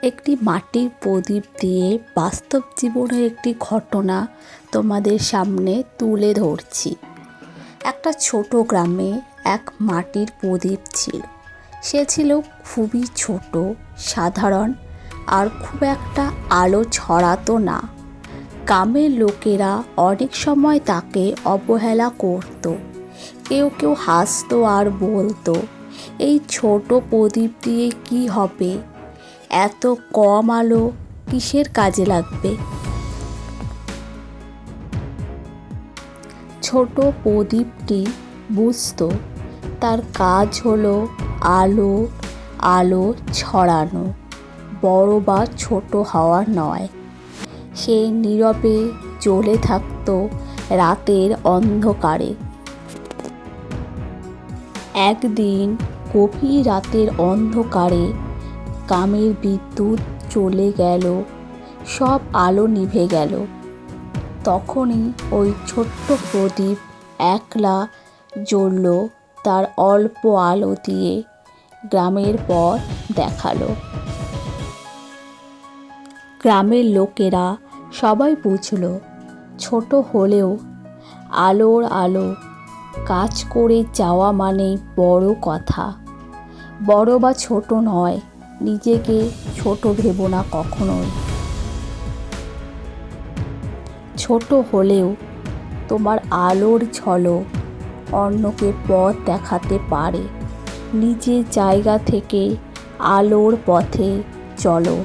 একটি মাটির প্রদীপ দিয়ে বাস্তব জীবনের একটি ঘটনা তোমাদের সামনে তুলে ধরছি। একটা ছোট গ্রামে এক মাটির প্রদীপ ছিল। সে ছিল খুবই ছোট, সাধারণ আর খুব একটা আলো ছড়াতো না। গ্রামের লোকেরা অনেক সময় তাকে অবহেলা করত। কেউ কেউ হাসতো আর বলতো, এই ছোট প্রদীপ দিয়ে কী হবে, এত কম আলো কিসের কাজে লাগবে। ছোট প্রদীপটি বুঝতো তার কাজ হলো আলো ছড়ানো, বড় বা ছোট হওয়া নয়। সে নীরবে জ্বলে থাকতো রাতের অন্ধকারে। একদিন গভীর রাতের অন্ধকারে গ্রামের বিদ্যুৎ চলে গেল, সব আলো নিভে গেল। তখনই ওই ছোট্ট প্রদীপ একলা জ্বলল, তার অল্প আলো দিয়ে গ্রামের পথ দেখালো। গ্রামের লোকেরা সবাই বুঝল, ছোট হলেও আলোর আলো কাজ করে যাওয়া মানেই বড় কথা। বড় বা ছোট নয়, নিজেকে ছোট ভেবো না কখনোই। ছোট হলেও তোমার আলোর ঝলক অন্যকে পথ দেখাতে পারে। নিজের জায়গা থেকে আলোর পথে চলো।